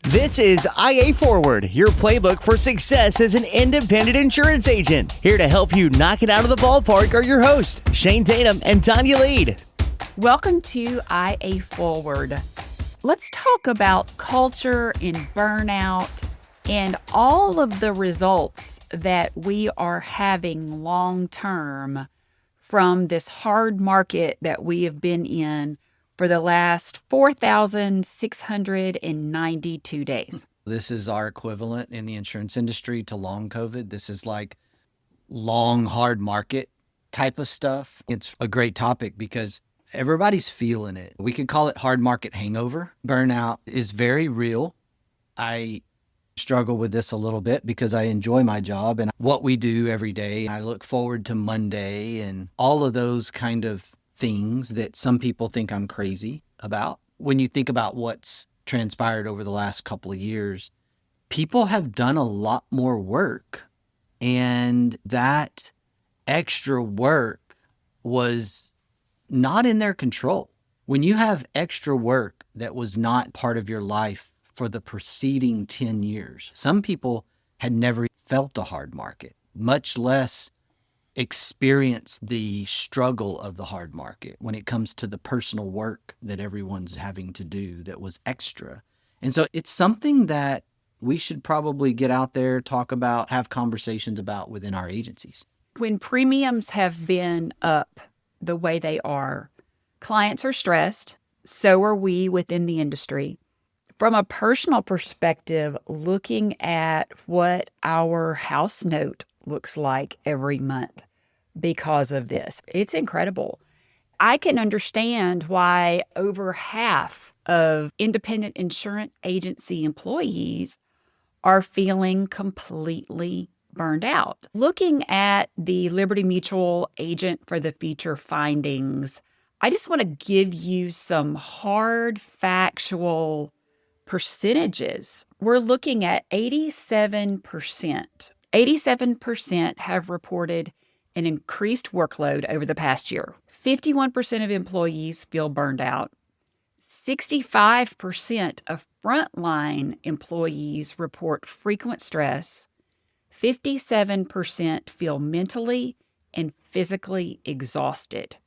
This is IA Forward, your playbook for success as an independent insurance agent. Here to help you knock it out of the ballpark are your hosts, Shane Tatum and Tonya Lead. Welcome to IA Forward. Let's talk about culture and burnout and all of the results that we are having long term from this hard market that we have been in for the last 4,692 days. This is our equivalent in the insurance industry to long COVID. This is like long, hard market type of stuff. It's a great topic because everybody's feeling it. We could call it hard market hangover. Burnout is very real. I struggle with this a little bit because I enjoy my job and what we do every day. I look forward to Monday and all of those kind of things that some people think I'm crazy about. When you think about what's transpired over the last couple of years, people have done a lot more work, and that extra work was not in their control. When you have extra work that was not part of your life for the preceding 10 years, some people had never felt a hard market, much less experience the struggle of the hard market when it comes to the personal work that everyone's having to do that was extra. And so it's something that we should probably get out there, talk about, have conversations about within our agencies. When premiums have been up the way they are, clients are stressed. So are we within the industry. From a personal perspective, looking at what our house note looks like every month because of this, it's incredible. I can understand why over half of independent insurance agency employees are feeling completely burned out. Looking at the Liberty Mutual Agent for the Future findings, I just want to give you some hard factual percentages. We're looking at 87%. 87% have reported an increased workload over the past year. 51% of employees feel burned out. 65% of frontline employees report frequent stress. 57% feel mentally and physically exhausted.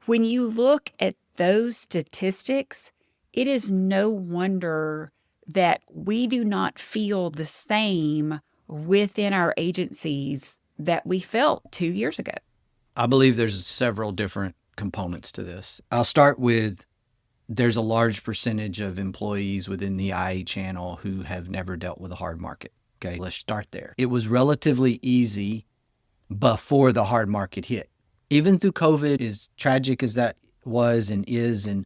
When you look at those statistics, it is no wonder that we do not feel the same within our agencies that we felt 2 years ago. I believe there's several different components to this. I'll start with there's a large percentage of employees within the IA channel who have never dealt with a hard market. Okay, let's start there. It was relatively easy before the hard market hit. Even through COVID, as tragic as that was and is, and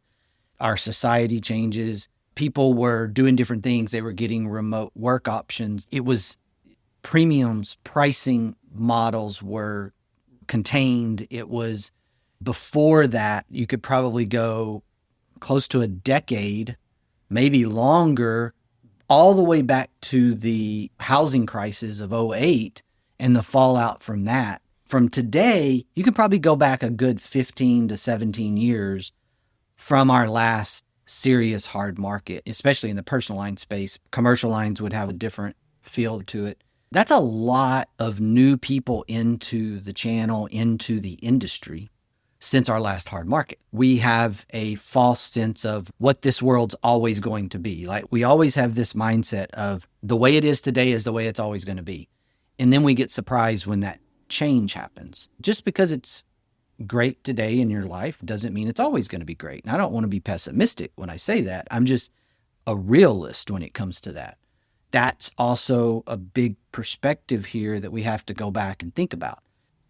our society changes, people were doing different things. They were getting remote work options. It was premiums, pricing models were contained. It was before that, you could probably go close to a decade, maybe longer, all the way back to the housing crisis of '08 and the fallout from that. From today, you could probably go back a good 15 to 17 years from our last serious hard market, especially in the personal line space. Commercial lines would have a different feel to it. That's a lot of new people into the channel, into the industry since our last hard market. We have a false sense of what this world's always going to be. Like, we always have this mindset of the way it is today is the way it's always going to be. And then we get surprised when that change happens. Just because it's great today in your life doesn't mean it's always going to be great. And I don't want to be pessimistic when I say that. I'm just a realist when it comes to that. That's also a big perspective here that we have to go back and think about.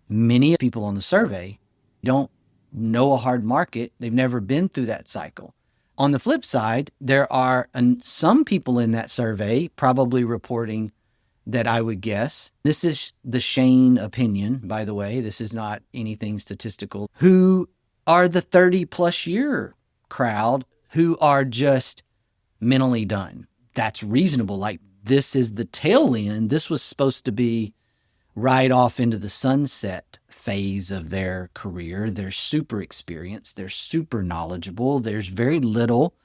Many people on the survey don't know a hard market. They've never been through that cycle. On the flip side, there are some people in that survey probably reporting that I would guess, this is the Shane opinion, by the way, this is not anything statistical, who are the 30 plus year crowd who are just mentally done. That's reasonable. Like, this is the tail end. This was supposed to be right off into the sunset phase of their career. They're super experienced. They're super knowledgeable. There's very little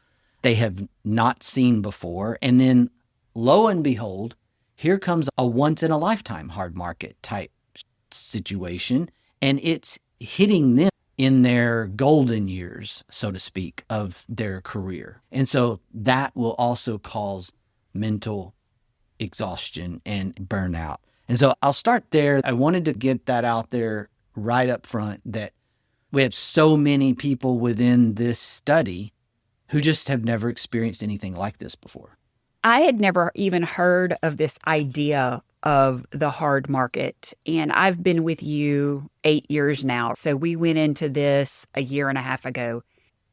they have not seen before. And then lo and behold, here comes a once in a lifetime hard market type situation, and it's hitting them in their golden years, so to speak, of their career. And so that will also cause mental exhaustion and burnout. And so I'll start there. I wanted to get that out there right up front, that we have so many people within this study who just have never experienced anything like this before. I had never even heard of this idea of the hard market. And I've been with you 8 years now. So we went into this a year and a half ago.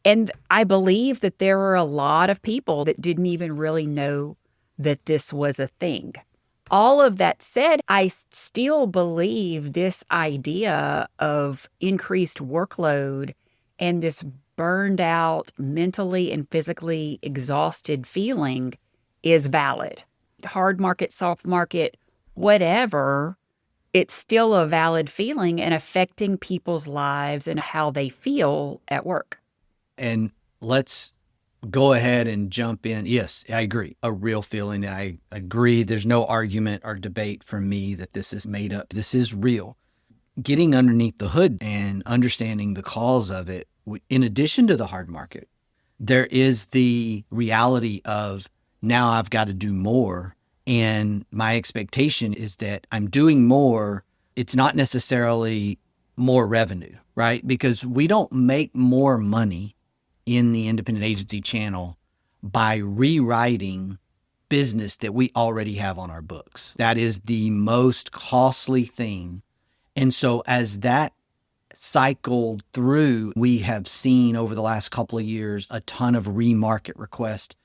And I believe that there were a lot of people that didn't even really know that this was a thing. All of that said, I still believe this idea of increased workload and this burned out, mentally and physically exhausted feeling is valid. Hard market, soft market, whatever, it's still a valid feeling and affecting people's lives and how they feel at work. And let's go ahead and jump in. Yes, I agree. A real feeling. I agree. There's no argument or debate from me that this is made up. This is real. Getting underneath the hood and understanding the cause of it, in addition to the hard market, there is the reality of now I've got to do more. And my expectation is that I'm doing more. It's not necessarily more revenue, right? Because we don't make more money in the independent agency channel by rewriting business that we already have on our books. That is the most costly thing. And so as that cycled through, we have seen over the last couple of years a ton of remarket requests,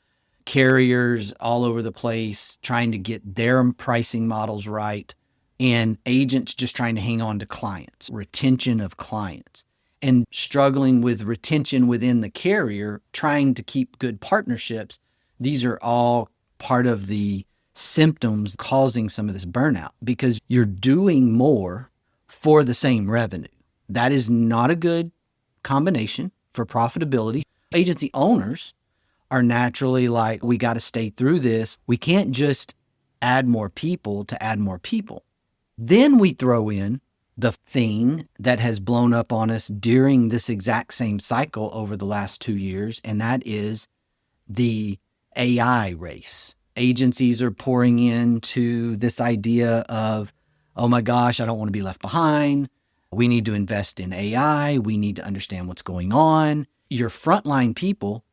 carriers all over the place trying to get their pricing models right, and agents just trying to hang on to clients, retention of clients, and struggling with retention within the carrier, trying to keep good partnerships. These are all part of the symptoms causing some of this burnout, because you're doing more for the same revenue. That is not a good combination for profitability. Agency owners are naturally like, we got to stay through this. We can't just add more people to add more people. Then we throw in the thing that has blown up on us during this exact same cycle over the last 2 years, and that is the AI race. Agencies are pouring into this idea of, oh my gosh, I don't want to be left behind. We need to invest in AI. We need to understand what's going on. Your frontline people,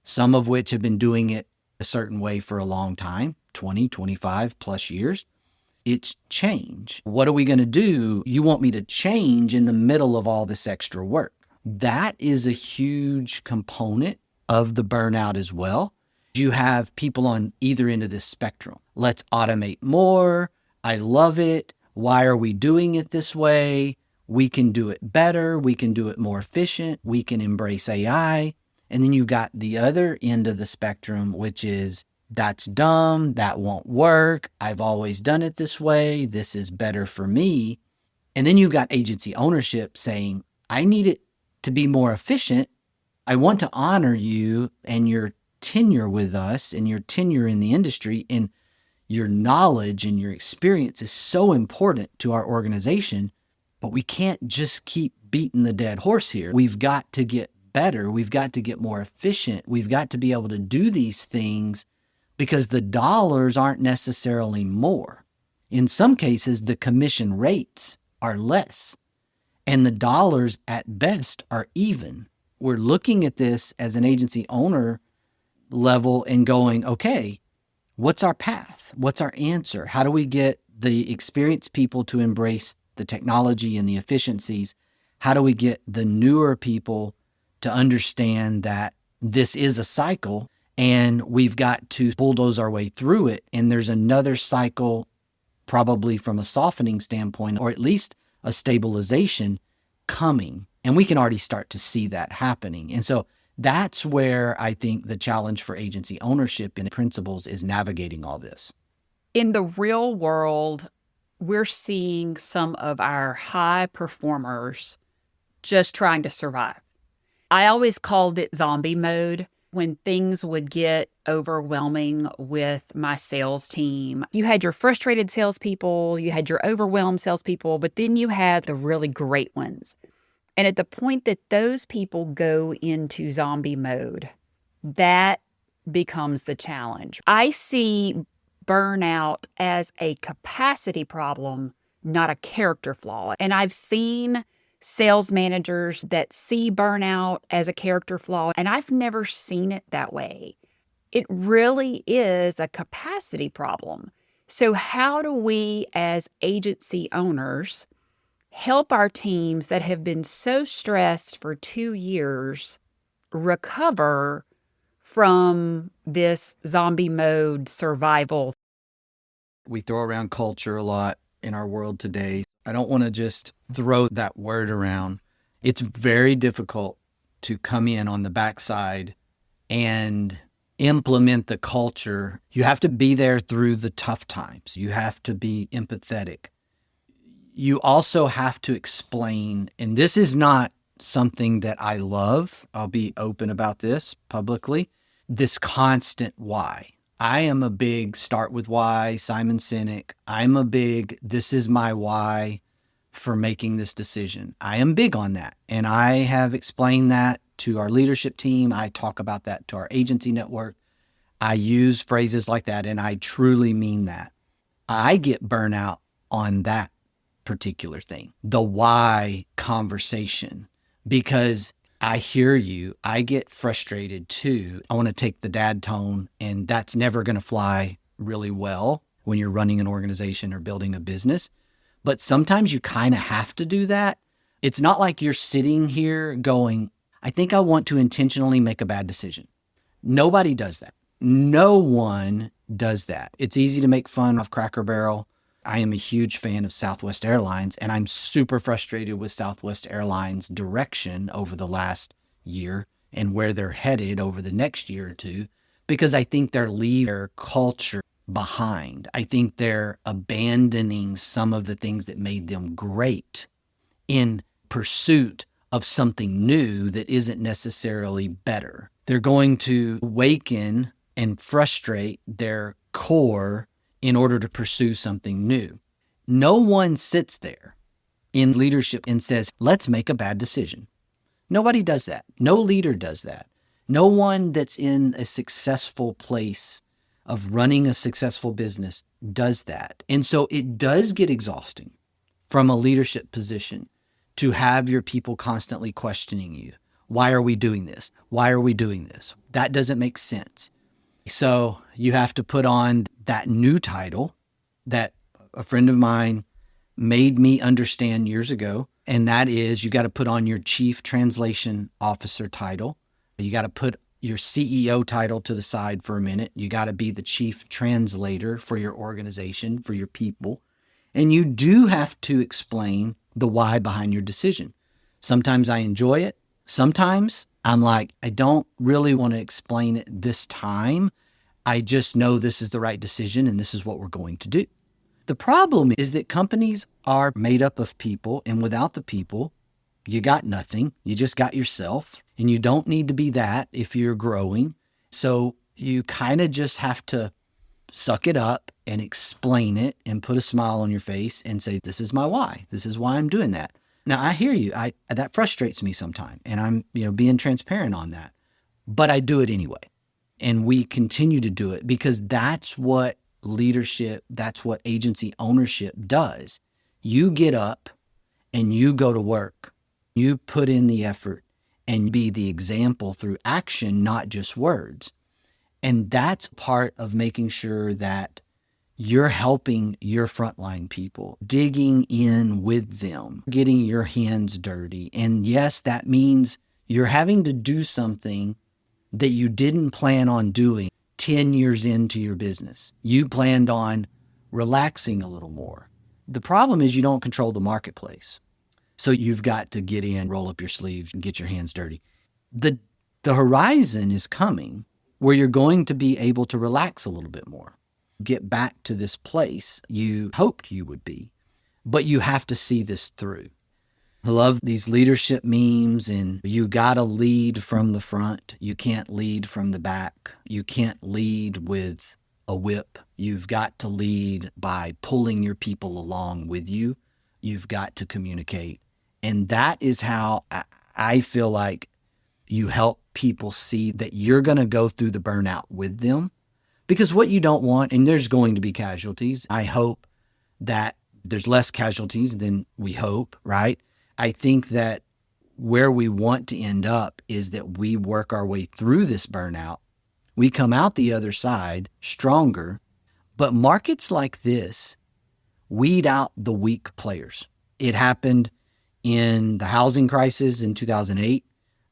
some of which have been doing it a certain way for a long time, 20, 25 plus years. It's change. What are we going to do? You want me to change in the middle of all this extra work. That is a huge component of the burnout as well. You have people on either end of this spectrum. Let's automate more. I love it. Why are we doing it this way? We can do it better. We can do it more efficient. We can embrace AI. And then you got the other end of the spectrum, which is, that's dumb, that won't work, I've always done it this way, this is better for me. And then you got agency ownership saying, I need it to be more efficient. I want to honor you and your tenure with us and your tenure in the industry, and your knowledge and your experience is so important to our organization, but we can't just keep beating the dead horse here. We've got to get better. We've got to get more efficient. We've got to be able to do these things because the dollars aren't necessarily more. In some cases, the commission rates are less and the dollars at best are even. We're looking at this as an agency owner level and going, okay, what's our path? What's our answer? How do we get the experienced people to embrace the technology and the efficiencies? How do we get the newer people to understand that this is a cycle and we've got to bulldoze our way through it? And there's another cycle, probably from a softening standpoint, or at least a stabilization coming. And we can already start to see that happening. And so that's where I think the challenge for agency ownership and principals is navigating all this. In the real world, we're seeing some of our high performers just trying to survive. I always called it zombie mode when things would get overwhelming with my sales team, you had your frustrated salespeople, you had your overwhelmed salespeople, but then you had the really great ones. And at the point that those people go into zombie mode, that becomes the challenge. I see burnout as a capacity problem, not a character flaw. And I've seen sales managers that see burnout as a character flaw, and I've never seen it that way. It really is a capacity problem. So how do we as agency owners help our teams that have been so stressed for 2 years recover from this zombie mode survival? We throw around culture a lot in our world today. I don't want to just throw that word around. It's very difficult to come in on the backside and implement the culture. You have to be there through the tough times. You have to be empathetic. You also have to explain, and this is not something that I love. I'll be open about this publicly. This constant why. I am a big start with why, Simon Sinek. I'm a big, this is my why for making this decision. I am big on that. And I have explained that to our leadership team. I talk about that to our agency network. I use phrases like that, and I truly mean that. I get burnout on that particular thing, the why conversation, because I hear you. I get frustrated too. I want to take the dad tone, and that's never going to fly really well when you're running an organization or building a business. But sometimes you kind of have to do that. It's not like you're sitting here going, I think I want to intentionally make a bad decision. Nobody does that. No one does that. It's easy to make fun of Cracker Barrel. I am a huge fan of Southwest Airlines, and I'm super frustrated with Southwest Airlines' direction over the last year and where they're headed over the next year or two, because I think they're leaving their culture behind. I think they're abandoning some of the things that made them great in pursuit of something new that isn't necessarily better. They're going to awaken and frustrate their core in order to pursue something new. No one sits there in leadership and says, let's make a bad decision. Nobody does that. No leader does that. No one that's in a successful place of running a successful business does that. And so it does get exhausting from a leadership position to have your people constantly questioning you. Why are we doing this? Why are we doing this? That doesn't make sense. So you have to put on that new title that a friend of mine made me understand years ago. And that is, you got to put on your Chief Translation Officer title. You got to put your CEO title to the side for a minute. You got to be the chief translator for your organization, for your people. And you do have to explain the why behind your decision. Sometimes I enjoy it. Sometimes I'm like, I don't really want to explain it this time. I just know this is the right decision and this is what we're going to do. The problem is that companies are made up of people, and without the people, you got nothing. You just got yourself, and you don't need to be that if you're growing. So you kind of just have to suck it up and explain it and put a smile on your face and say, this is my why. This is why I'm doing that. Now, I hear you. That frustrates me sometimes, and I'm being transparent on that. But I do it anyway. And we continue to do it because that's what leadership, that's what agency ownership does. You get up and you go to work. You put in the effort and be the example through action, not just words. And that's part of making sure that you're helping your frontline people, digging in with them, getting your hands dirty. And yes, that means you're having to do something that you didn't plan on doing 10 years into your business. You planned on relaxing a little more. The problem is you don't control the marketplace. So you've got to get in, roll up your sleeves, and get your hands dirty. The horizon is coming where you're going to be able to relax a little bit more, get back to this place you hoped you would be, but you have to see this through. I love these leadership memes, and you got to lead from the front. You can't lead from the back. You can't lead with a whip. You've got to lead by pulling your people along with you. You've got to communicate. And that is how I feel like you help people see that you're going to go through the burnout with them. Because what you don't want, and there's going to be casualties. I hope that there's less casualties than we hope, right? I think that where we want to end up is that we work our way through this burnout. We come out the other side stronger, but markets like this weed out the weak players. It happened in the housing crisis in 2008.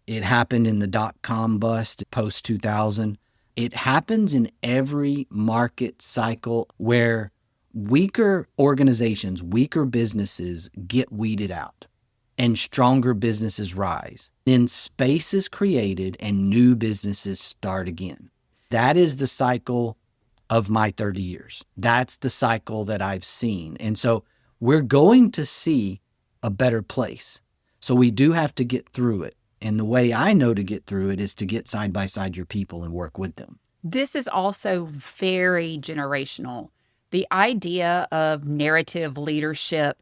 It happened in the dot-com bust post-2000. It happens in every market cycle where weaker organizations, weaker businesses get weeded out and stronger businesses rise. Then space is created and new businesses start again. That is the cycle of my 30 years. That's the cycle that I've seen. And so we're going to see a better place. So we do have to get through it. And the way I know to get through it is to get side by side your people and work with them. This is also very generational. The idea of narrative leadership,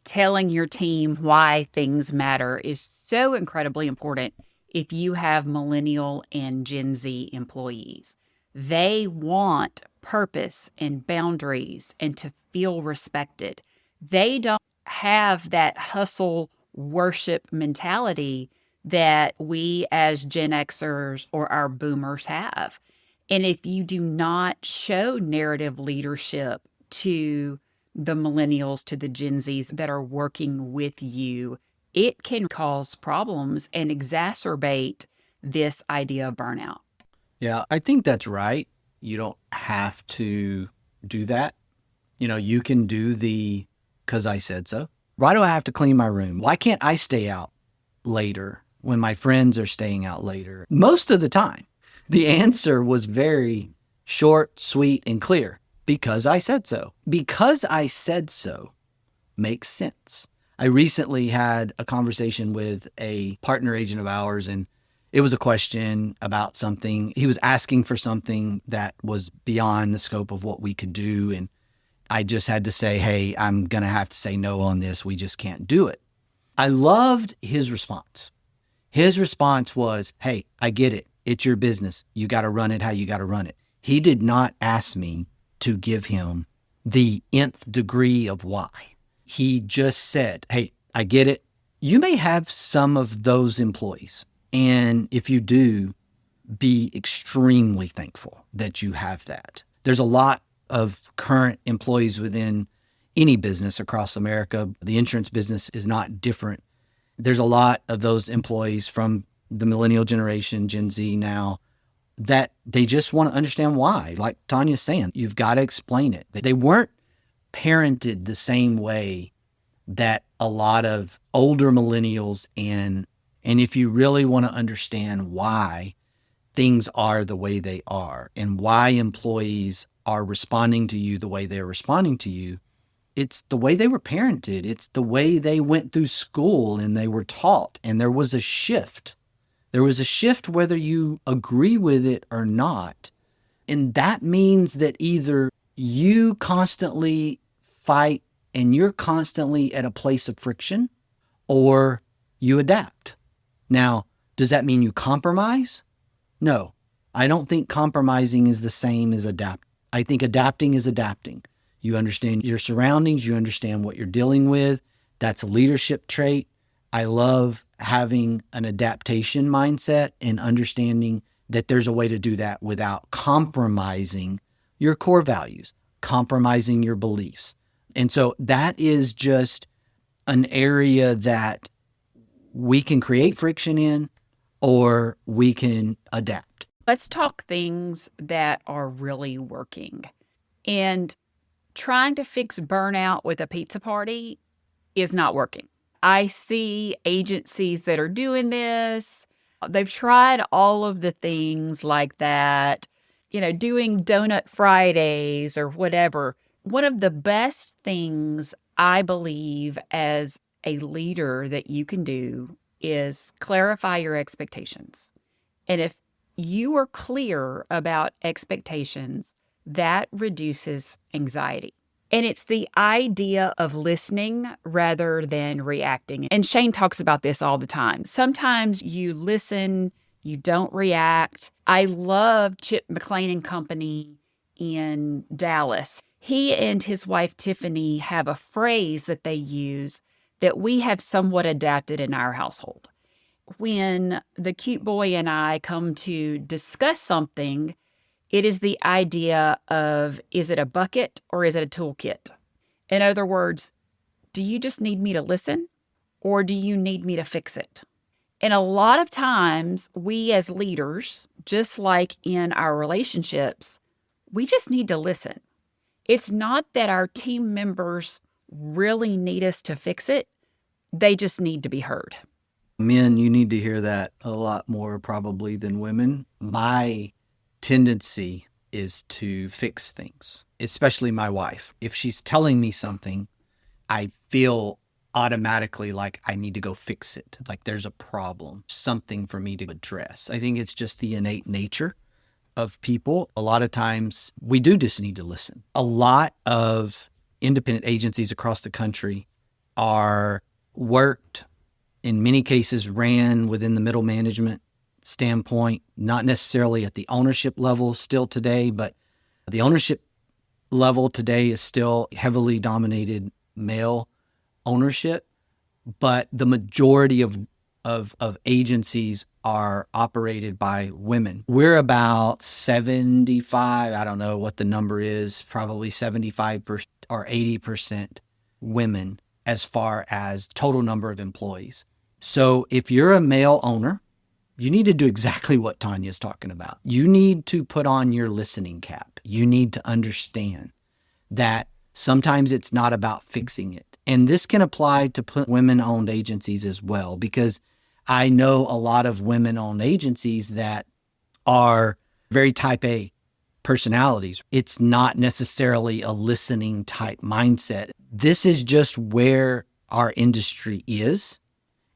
telling your team why things matter, is so incredibly important if you have millennial and Gen Z employees. They want purpose and boundaries and to feel respected. They don't have that hustle worship mentality that we as Gen Xers or our boomers have. And if you do not show narrative leadership to the millennials, to the Gen Zs that are working with you, it can cause problems and exacerbate this idea of burnout. Yeah, I think that's right. You don't have to do that. You can do the because I said so. Why do I have to clean my room? Why can't I stay out later when my friends are staying out later? Most of the time, the answer was very short, sweet, and clear. Because I said so. Because I said so makes sense. I recently had a conversation with a partner agent of ours, and it was a question about something. He was asking for something that was beyond the scope of what we could do. And I just had to say, hey, I'm going to have to say no on this. We just can't do it. I loved his response. His response was, hey, I get it. It's your business. You got to run it how you got to run it. He did not ask me to give him the nth degree of why. He just said, hey, I get it. You may have some of those employees. And if you do, be extremely thankful that you have that. There's a lot of current employees within any business across America. The insurance business is not different. There's a lot of those employees from the millennial generation, Gen Z now, that they just want to understand why. Like Tonya's saying, you've got to explain it. They weren't parented the same way that a lot of older millennials and if you really want to understand why things are the way they are and why employees are responding to you the way they're responding to you, it's the way they were parented. It's the way they went through school and they were taught. And there was a shift. There was a shift whether you agree with it or not. And that means that either you constantly fight and you're constantly at a place of friction, or you adapt. Now, does that mean you compromise? No, I don't think compromising is the same as adapt. I think adapting is adapting. You understand your surroundings, you understand what you're dealing with. That's a leadership trait. I love having an adaptation mindset and understanding that there's a way to do that without compromising your core values, compromising your beliefs. And so that is just an area that we can create friction in, or we can adapt. Let's talk things that are really working. And trying to fix burnout with a pizza party is not working. I see agencies that are doing this. They've tried all of the things like that, doing Donut Fridays or whatever. One of the best things I believe as a leader that you can do is clarify your expectations. And if you are clear about expectations, that reduces anxiety. And it's the idea of listening rather than reacting. And Shane talks about this all the time. Sometimes you listen, you don't react. I love Chip McLean and Company in Dallas. He and his wife, Tiffany, have a phrase that they use that we have somewhat adapted in our household. When the cute boy and I come to discuss something, it is the idea of, is it a bucket or is it a toolkit? In other words, do you just need me to listen or do you need me to fix it? And a lot of times we as leaders, just like in our relationships, we just need to listen. It's not that our team members really need us to fix it. They just need to be heard. Men, you need to hear that a lot more probably than women. My tendency is to fix things, especially my wife. If she's telling me something, I feel automatically like I need to go fix it. Like there's a problem, something for me to address. I think it's just the innate nature of people. A lot of times we do just need to listen. A lot of independent agencies across the country are worked, in many cases ran within the middle management standpoint, not necessarily at the ownership level still today, but the ownership level today is still heavily dominated male ownership, but the majority of agencies are operated by women. We're about 75, I don't know what the number is, probably 75% or 80% women as far as total number of employees. So if you're a male owner, you need to do exactly what Tonya's talking about. You need to put on your listening cap. You need to understand that sometimes it's not about fixing it. And this can apply to women-owned agencies as well, because I know a lot of women-owned agencies that are very type A personalities. It's not necessarily a listening type mindset. This is just where our industry is.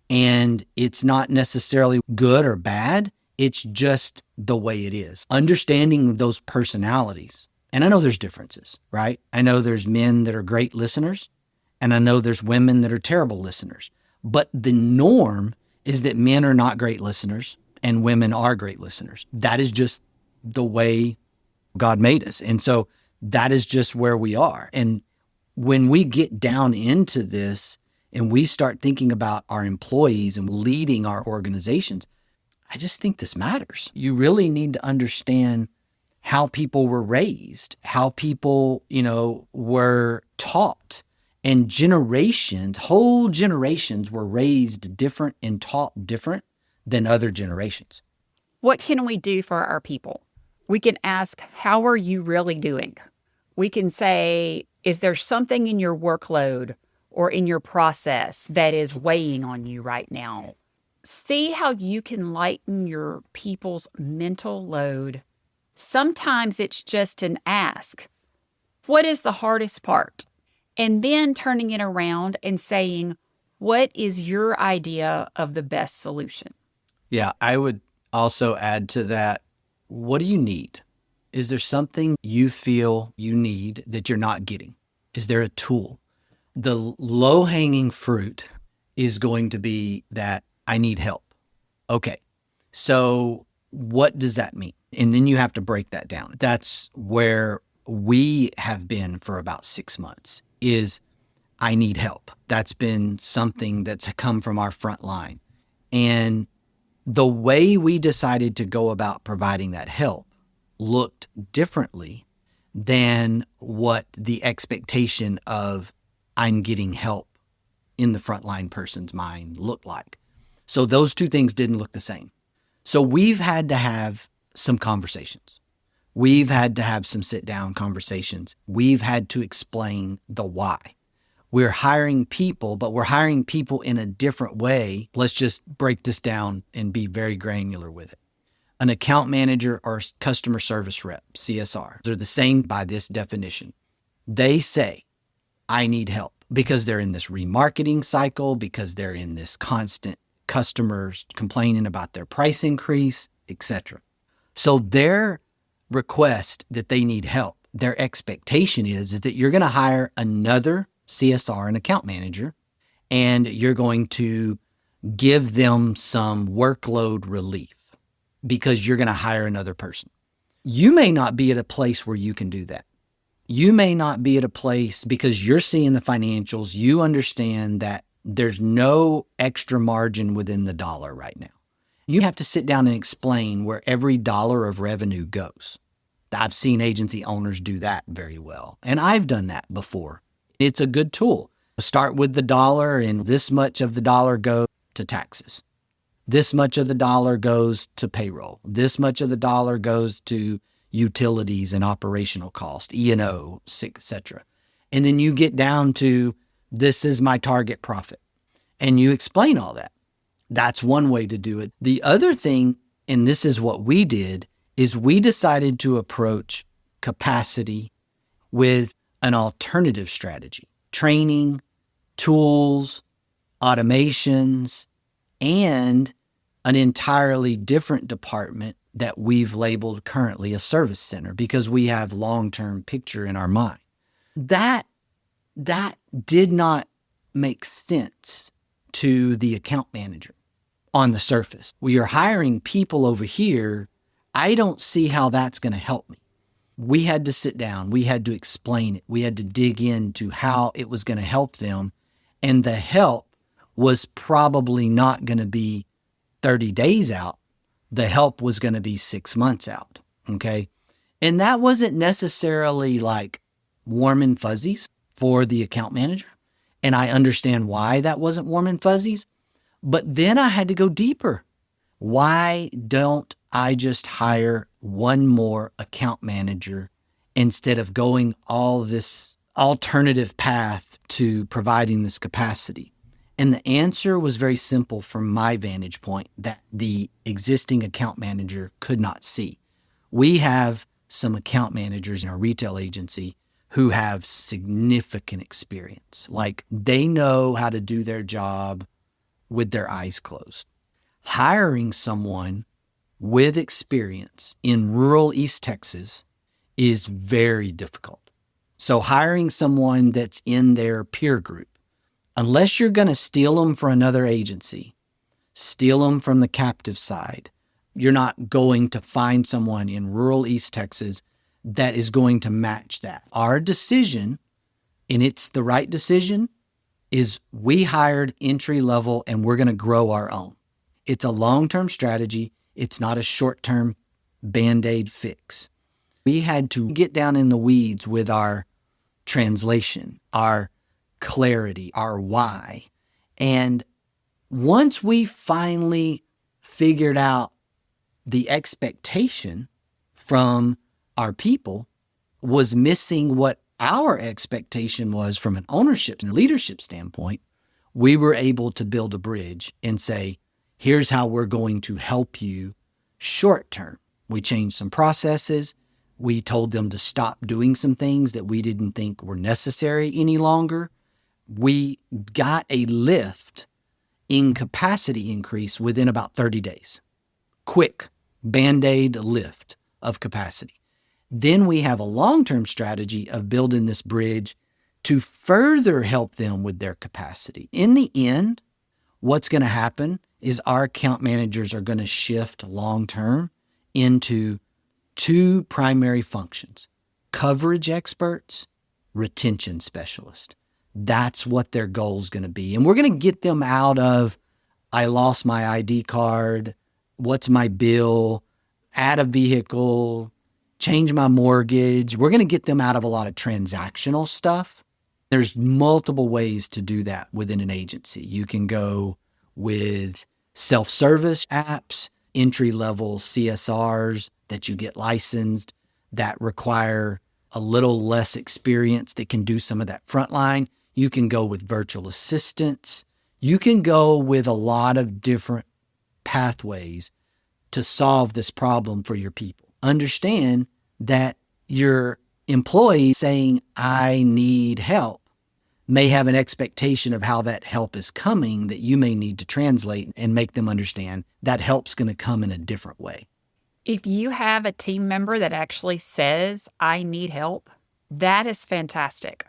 And it's not necessarily good or bad. It's just the way it is. Understanding those personalities. And I know there's differences, right? I know there's men that are great listeners, and I know there's women that are terrible listeners. But the norm is that men are not great listeners and women are great listeners. That is just the way God made us. And so that is just where we are. And when we get down into this, and we start thinking about our employees and leading our organizations, I just think this matters. You really need to understand how people were raised, how people, were taught. And generations, whole generations were raised different and taught different than other generations. What can we do for our people? We can ask, how are you really doing? We can say, is there something in your workload or in your process that is weighing on you right now? See how you can lighten your people's mental load. Sometimes it's just an ask. What is the hardest part? And then turning it around and saying, what is your idea of the best solution? Yeah, I would also add to that, what do you need? Is there something you feel you need that you're not getting? Is there a tool? The low-hanging fruit is going to be that I need help. Okay, so what does that mean? And then you have to break that down. That's where we have been for about 6 months, is I need help. That's been something that's come from our front line. And the way we decided to go about providing that help looked differently than what the expectation of I'm getting help in the frontline person's mind looked like. So those two things didn't look the same. So we've had to have some conversations. We've had to have some sit-down conversations. We've had to explain the why. We're hiring people, but we're hiring people in a different way. Let's just break this down and be very granular with it. An account manager or customer service rep, CSR, they're the same by this definition. They say, I need help. because they're in this remarketing cycle, because they're in this constant customers complaining about their price increase, etc. So their request that they need help, their expectation is that you're going to hire another CSR and account manager, and you're going to give them some workload relief because you're going to hire another person. You may not be at a place where you can do that. You may not be at a place because you're seeing the financials. You understand that there's no extra margin within the dollar right now. You have to sit down and explain where every dollar of revenue goes. I've seen agency owners do that very well. And I've done that before. It's a good tool. Start with the dollar, and this much of the dollar goes to taxes. This much of the dollar goes to payroll. This much of the dollar goes to utilities and operational cost, E&O, etc. And then you get down to, this is my target profit. And you explain all that. That's one way to do it. The other thing, and this is what we did, is we decided to approach capacity with an alternative strategy. Training, tools, automations, and an entirely different department that we've labeled currently a service center because we have long-term picture in our mind. That did not make sense to the account manager on the surface. We are hiring people over here. I don't see how that's going to help me. We had to sit down. We had to explain it. We had to dig into how it was going to help them. And the help was probably not going to be 30 days out. The help was going to be 6 months out. Okay. And that wasn't necessarily like warm and fuzzies for the account manager. And I understand why that wasn't warm and fuzzies. But then I had to go deeper. Why don't I just hire one more account manager instead of going all this alternative path to providing this capacity? And the answer was very simple from my vantage point that the existing account manager could not see. We have some account managers in our retail agency who have significant experience. Like they know how to do their job with their eyes closed. Hiring someone with experience in rural East Texas is very difficult. So hiring someone that's in their peer group, unless you're going to steal them from another agency, steal them from the captive side, you're not going to find someone in rural East Texas that is going to match that. Our decision, and it's the right decision, is we hired entry level and we're going to grow our own. It's a long-term strategy. It's not a short-term Band-Aid fix. We had to get down in the weeds with our translation, our clarity, our why. And once we finally figured out the expectation from our people was missing what our expectation was from an ownership and leadership standpoint, we were able to build a bridge and say, here's how we're going to help you short term. We changed some processes. We told them to stop doing some things that we didn't think were necessary any longer. We got a lift in capacity increase within about 30 days. Quick Band-Aid lift of capacity. Then we have a long-term strategy of building this bridge to further help them with their capacity. In the end, what's going to happen is our account managers are going to shift long-term into two primary functions: coverage experts, retention specialists. That's what their goal is going to be. And we're going to get them out of, I lost my ID card, what's my bill, add a vehicle, change my mortgage. We're going to get them out of a lot of transactional stuff. There's multiple ways to do that within an agency. You can go with self-service apps, entry-level CSRs that you get licensed that require a little less experience that can do some of that frontline. You can go with virtual assistants. You can go with a lot of different pathways to solve this problem for your people. Understand that your employee saying, I need help, may have an expectation of how that help is coming that you may need to translate and make them understand that help's going to come in a different way. If you have a team member that actually says, I need help, that is fantastic.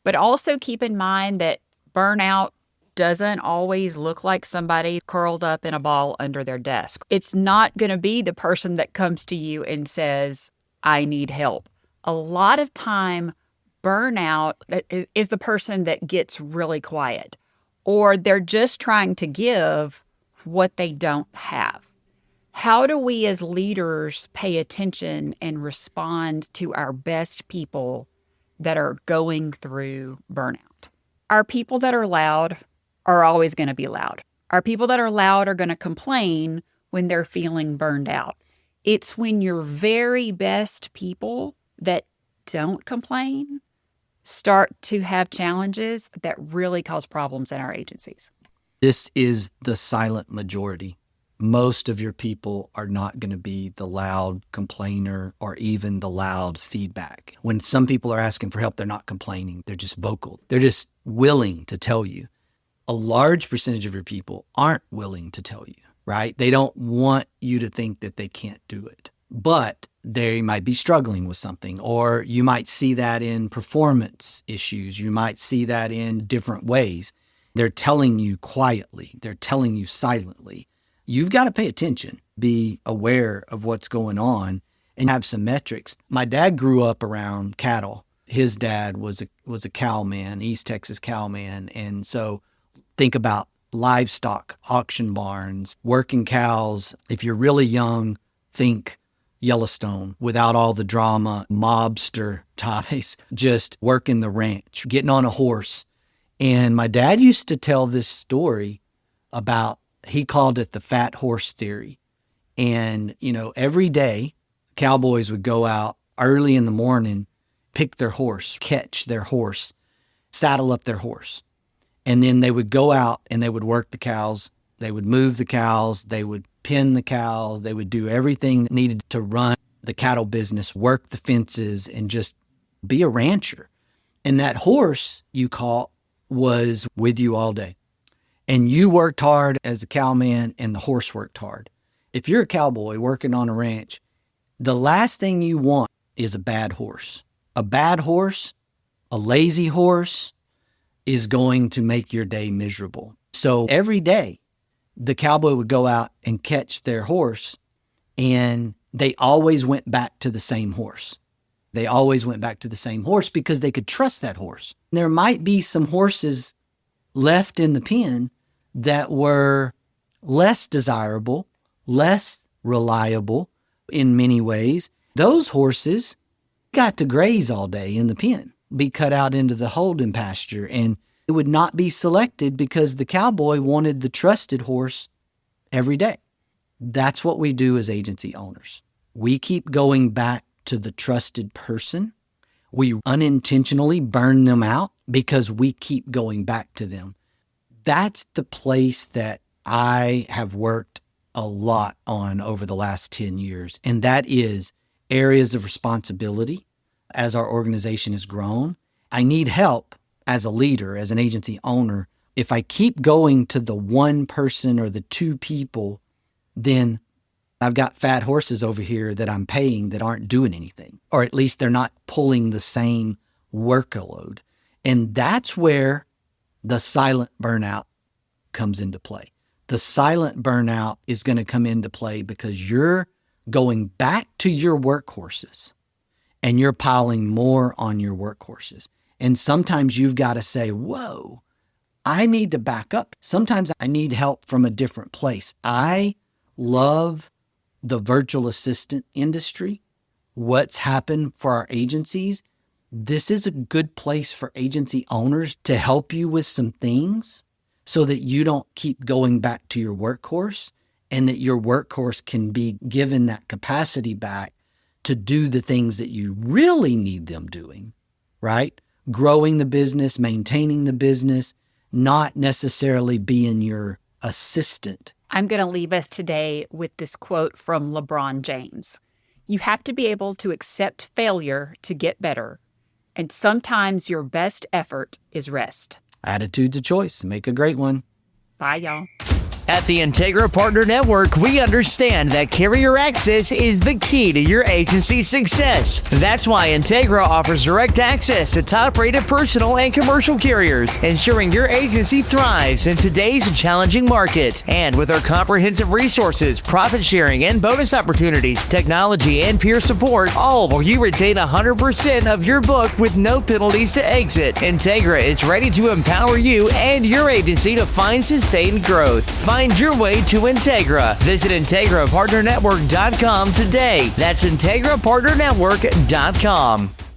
But also keep in mind that burnout doesn't always look like somebody curled up in a ball under their desk. It's not going to be the person that comes to you and says, I need help. A lot of time, burnout is the person that gets really quiet, or they're just trying to give what they don't have. How do we as leaders pay attention and respond to our best people that are going through burnout? Our people that are loud are always going to be loud. Our people that are loud are going to complain when they're feeling burned out. It's when your very best people that don't complain start to have challenges that really cause problems in our agencies. This is the silent majority. Most of your people are not going to be the loud complainer or even the loud feedback. When some people are asking for help, they're not complaining. They're just vocal. They're just willing to tell you. A large percentage of your people aren't willing to tell you, right? They don't want you to think that they can't do it, but they might be struggling with something, or you might see that in performance issues. You might see that in different ways. They're telling you quietly. They're telling you silently. You've got to pay attention, be aware of what's going on, and have some metrics. My dad grew up around cattle. His dad was a cowman, East Texas cowman. And so think about livestock, auction barns, working cows. If you're really young, think Yellowstone without all the drama, mobster ties, just working the ranch, getting on a horse. And my dad used to tell this story about, he called it the fat horse theory. And, every day cowboys would go out early in the morning, pick their horse, catch their horse, saddle up their horse. And then they would go out and they would work the cows. They would move the cows. They would pen the cows. They would do everything that needed to run the cattle business, work the fences, and just be a rancher. And that horse you caught was with you all day. And you worked hard as a cowman and the horse worked hard. If you're a cowboy working on a ranch, the last thing you want is a bad horse. A bad horse, a lazy horse, is going to make your day miserable. So every day, the cowboy would go out and catch their horse, and they always went back to the same horse. They always went back to the same horse because they could trust that horse. There might be some horses left in the pen that were less desirable, less reliable in many ways. Those horses got to graze all day in the pen, be cut out into the holding pasture, and it would not be selected because the cowboy wanted the trusted horse every day. That's what we do as agency owners. We keep going back to the trusted person. We unintentionally burn them out because we keep going back to them. That's the place that I have worked a lot on over the last 10 years. And that is areas of responsibility as our organization has grown. I need help as a leader, as an agency owner. If I keep going to the one person or the two people, then I've got fat horses over here that I'm paying that aren't doing anything, or at least they're not pulling the same workload. And that's where the silent burnout comes into play. The silent burnout is going to come into play because you're going back to your workhorses and you're piling more on your workhorses. And sometimes you've got to say, whoa, I need to back up. Sometimes I need help from a different place. I love the virtual assistant industry, what's happened for our agencies. This is a good place for agency owners to help you with some things so that you don't keep going back to your workhorse, and that your workhorse can be given that capacity back to do the things that you really need them doing, right? Growing the business, maintaining the business, not necessarily being your assistant. I'm going to leave us today with this quote from LeBron James. You have to be able to accept failure to get better, And sometimes your best effort is rest. Attitude's a choice. Make a great one. Bye, y'all. At the Integra Partner Network, we understand that carrier access is the key to your agency's success. That's why Integra offers direct access to top-rated personal and commercial carriers, ensuring your agency thrives in today's challenging market. And with our comprehensive resources, profit sharing and bonus opportunities, technology and peer support, all while you retain 100% of your book with no penalties to exit. Integra is ready to empower you and your agency to find sustained growth. Find your way to Integra. Visit IntegraPartnerNetwork.com today. That's IntegraPartnerNetwork.com.